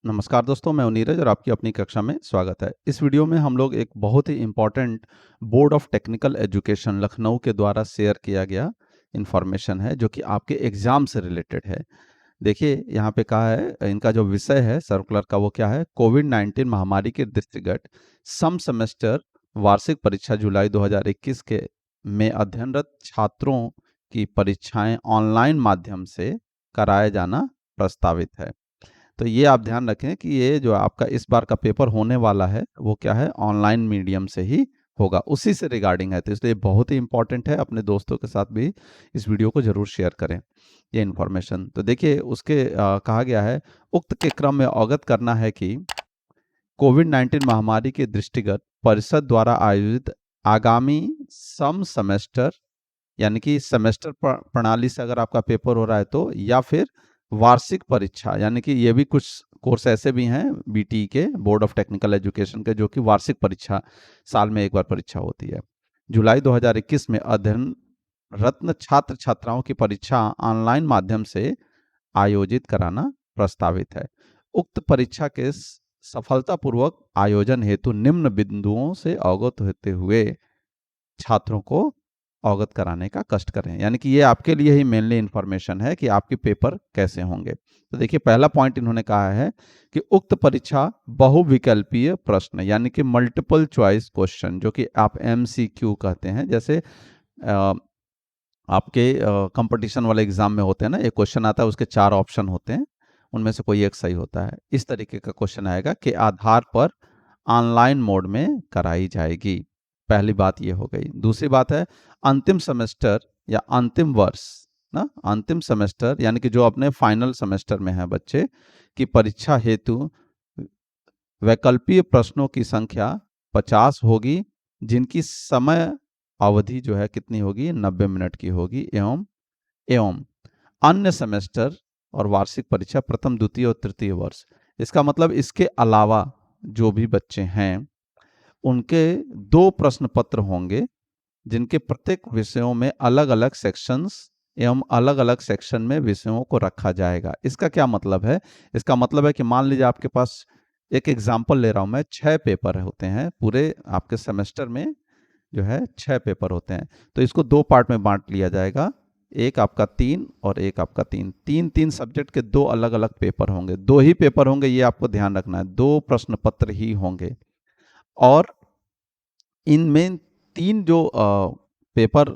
नमस्कार दोस्तों, मैं हूं नीरज और आपकी अपनी कक्षा में स्वागत है। इस वीडियो में हम लोग एक बहुत ही important board of technical education Lucknow के द्वारा शेयर किया गया इन्फॉर्मेशन है जो कि आपके एग्जाम से रिलेटेड है। देखिए यहाँ पे कहा है, इनका जो विषय है सर्कुलर का वो क्या है, कोविड-19 महामारी के दृष्टिगत सम सेमेस्टर वार्षिक परीक्षा जुलाई 2021 के में अध्ययनरत छात्रों की परीक्षाएं ऑनलाइन माध्यम से कराया जाना प्रस्तावित है। तो ये आप ध्यान रखें कि ये जो आपका इस बार का पेपर होने वाला है वो क्या है, ऑनलाइन मीडियम से ही होगा, उसी से रिगार्डिंग है। तो इसलिए बहुत ही इंपॉर्टेंट है, अपने दोस्तों के साथ भी इस वीडियो को जरूर शेयर करें ये इन्फॉर्मेशन। तो देखिए उसके कहा गया है, उक्त के क्रम में अवगत करना है कि कोविड-19 महामारी के दृष्टिगत परिषद द्वारा आयोजित आगामी सम सेमेस्टर यानी कि सेमेस्टर प्रणाली से अगर आपका पेपर हो रहा है तो, या फिर वार्षिक परीक्षा, यानी कि ये भी कुछ कोर्स ऐसे भी हैं बीटी के, बोर्ड ऑफ टेक्निकल एजुकेशन के, जो कि वार्षिक परीक्षा साल में एक बार परीक्षा होती है। जुलाई 2021 में अध्ययन रत्न छात्र छात्राओं की परीक्षा ऑनलाइन माध्यम से आयोजित कराना प्रस्तावित है। उक्त परीक्षा के सफलतापूर्वक आयोजन हेतु निम्न बिंदुओं से अवगत होते हुए छात्रों को अवगत कराने का कष्ट करें। यानी कि ये आपके लिए ही मेनली इंफॉर्मेशन है कि आपके पेपर कैसे होंगे। तो देखिए पहला पॉइंट इन्होंने कहा है कि उक्त परीक्षा बहुविकल्पीय प्रश्न यानी कि मल्टीपल चॉइस क्वेश्चन, जो कि आप एमसीक्यू कहते हैं, जैसे आपके कंपटीशन वाले एग्जाम में होते हैं ना, एक क्वेश्चन आता है उसके 4 ऑप्शन होते हैं, उनमें से कोई एक सही होता है, इस तरीके का क्वेश्चन आएगा के आधार पर ऑनलाइन मोड में कराई जाएगी। पहली बात ये हो गई। दूसरी बात है अंतिम सेमेस्टर या अंतिम वर्ष ना, अंतिम सेमेस्टर यानी कि जो अपने फाइनल सेमेस्टर में है बच्चे की परीक्षा हेतु वैकल्पीय प्रश्नों की संख्या 50 होगी, जिनकी समय अवधि जो है कितनी होगी, 90 मिनट की होगी, एवं एवं अन्य सेमेस्टर और वार्षिक परीक्षा प्रथम द्वितीय और तृतीय वर्ष। इसका मतलब इसके अलावा जो भी बच्चे हैं उनके 2 प्रश्न पत्र होंगे, जिनके प्रत्येक विषयों में अलग अलग सेक्शंस एवं अलग अलग सेक्शन में विषयों को रखा जाएगा। इसका क्या मतलब है, इसका मतलब है कि मान लीजिए आपके पास, एक एग्जाम्पल ले रहा हूं मैं, 6 पेपर होते हैं पूरे आपके सेमेस्टर में, जो है 6 पेपर होते हैं, तो इसको 2 पार्ट में बांट लिया जाएगा, एक आपका 3 और एक आपका 3, 3 सब्जेक्ट के 2 अलग अलग पेपर होंगे, 2 ही पेपर होंगे, ये आपको ध्यान रखना है, 2 प्रश्न पत्र ही होंगे। और इनमें 3 जो पेपर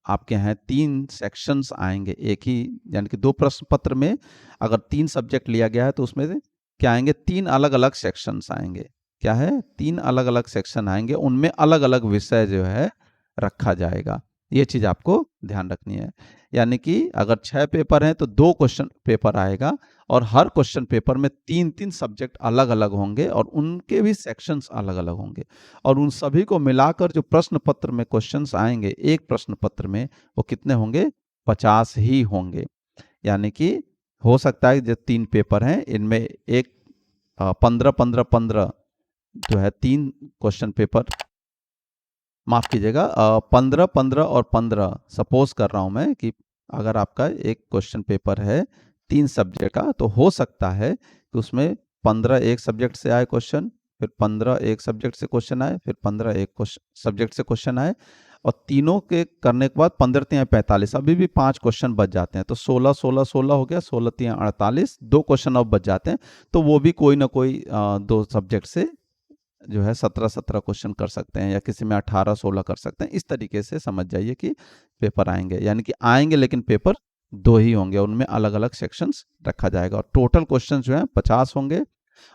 आपके हैं, 3 सेक्शंस आएंगे एक ही, यानी कि 2 प्रश्न पत्र में अगर 3 सब्जेक्ट लिया गया है तो उसमें से क्या आएंगे, 3 अलग अलग सेक्शंस आएंगे। क्या है, 3 अलग अलग सेक्शन आएंगे, उनमें अलग अलग विषय जो है रखा जाएगा। ये चीज आपको ध्यान रखनी है। यानी कि अगर 6 पेपर हैं तो 2 क्वेश्चन पेपर आएगा, और हर क्वेश्चन पेपर में 3 सब्जेक्ट अलग अलग होंगे और उनके भी सेक्शंस अलग अलग होंगे, और उन सभी को मिलाकर जो प्रश्न पत्र में क्वेश्चंस आएंगे एक प्रश्न पत्र में, वो कितने होंगे, 50 ही होंगे। यानी कि हो सकता है जो 3 पेपर हैं इनमें एक 15 जो है 3 क्वेश्चन पेपर, माफ कीजिएगा, 15 और 15, सपोज कर रहा हूं मैं कि अगर आपका एक क्वेश्चन पेपर है 3 सब्जेक्ट का, तो हो सकता है कि उसमें 15 एक सब्जेक्ट से आए क्वेश्चन, फिर 15 एक सब्जेक्ट से क्वेश्चन आए, फिर 15 एक सब्जेक्ट से क्वेश्चन आए, और तीनों के करने के बाद 15 3 45, अभी भी 5 क्वेश्चन बच जाते हैं, तो 16 16 16 हो गया, 16 3 48, 2 क्वेश्चन अब बच जाते हैं, तो वो भी कोई ना कोई 2 सब्जेक्ट से जो है 17 क्वेश्चन कर सकते हैं, या किसी में 18 16 कर सकते हैं। इस तरीके से समझ जाइए कि पेपर आएंगे, यानी कि आएंगे लेकिन पेपर 2 ही होंगे, उनमें अलग अलग सेक्शंस रखा जाएगा, और टोटल क्वेश्चन जो है 50 होंगे,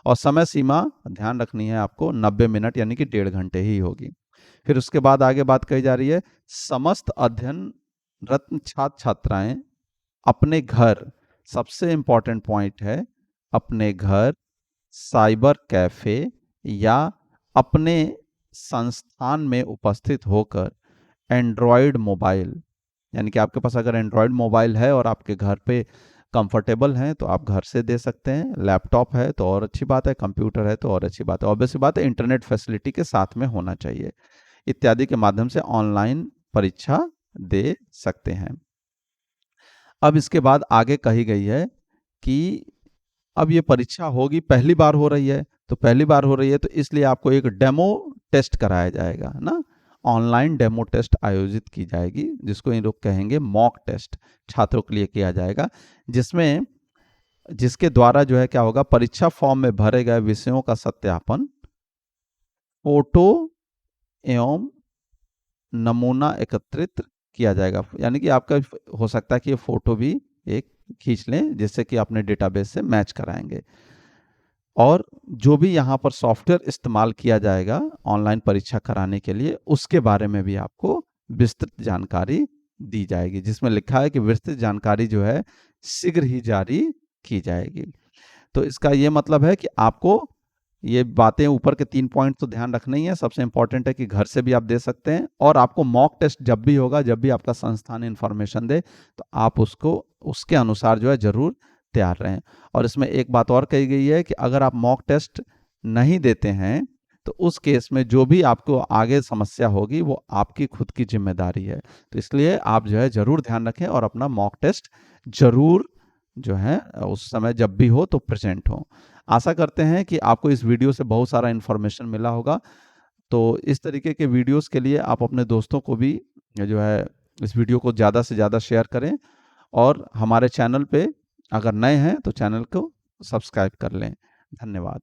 और समय सीमा ध्यान रखनी है आपको, 90 मिनट यानी कि 1.5 घंटे ही होगी। फिर उसके बाद आगे बात कही जा रही है, समस्त अध्ययन रत्न छात्र छात्राएं अपने घर, सबसे इंपॉर्टेंट पॉइंट है, अपने घर, साइबर कैफे या अपने संस्थान में उपस्थित होकर एंड्रॉयड मोबाइल, यानी कि आपके पास अगर एंड्रॉयड मोबाइल है और आपके घर पे कंफर्टेबल हैं तो आप घर से दे सकते हैं, लैपटॉप है तो और अच्छी बात है, कंप्यूटर है तो और अच्छी बात है, ऑब्वियसली बात है इंटरनेट फैसिलिटी के साथ में होना चाहिए, इत्यादि के माध्यम से ऑनलाइन परीक्षा दे सकते हैं। अब इसके बाद आगे कही गई है कि अब ये परीक्षा होगी, पहली बार हो रही है, तो पहली बार हो रही है तो इसलिए आपको एक डेमो टेस्ट कराया जाएगा ना, ऑनलाइन डेमो टेस्ट आयोजित की जाएगी, जिसको इन लोग कहेंगे मॉक टेस्ट, छात्रों के लिए किया जाएगा, जिसमें जिसके द्वारा जो है क्या होगा, परीक्षा फॉर्म में भरे गए विषयों का सत्यापन फोटो एवं नमूना एकत्रित किया जाएगा। यानी कि आपका हो सकता है कि ये फोटो भी एक खींच लें, जिससे कि अपने डेटाबेस से मैच कराएंगे। और जो भी यहाँ पर सॉफ्टवेयर इस्तेमाल किया जाएगा ऑनलाइन परीक्षा कराने के लिए, उसके बारे में भी आपको विस्तृत जानकारी दी जाएगी, जिसमें लिखा है कि विस्तृत जानकारी जो है शीघ्र ही जारी की जाएगी। तो इसका ये मतलब है कि आपको ये बातें, ऊपर के 3 पॉइंट तो ध्यान रखना ही है। सबसे इंपॉर्टेंट है कि घर से भी आप दे सकते हैं, और आपको मॉक टेस्ट जब भी होगा, जब भी आपका संस्थान इन्फॉर्मेशन दे, तो आप उसको उसके अनुसार जो है जरूर तैयार रहें। और इसमें एक बात और कही गई है कि अगर आप मॉक टेस्ट नहीं देते हैं तो उस केस में जो भी आपको आगे समस्या होगी वो आपकी खुद की जिम्मेदारी है। तो इसलिए आप जो है जरूर ध्यान रखें और अपना मॉक टेस्ट जरूर जो है उस समय जब भी हो तो प्रेजेंट हो। आशा करते हैं कि आपको इस वीडियो से बहुत सारा इन्फॉर्मेशन मिला होगा। तो इस तरीके के वीडियोस के लिए आप अपने दोस्तों को भी जो है इस वीडियो को ज़्यादा से ज़्यादा शेयर करें, और हमारे चैनल पे अगर नए हैं तो चैनल को सब्सक्राइब कर लें। धन्यवाद।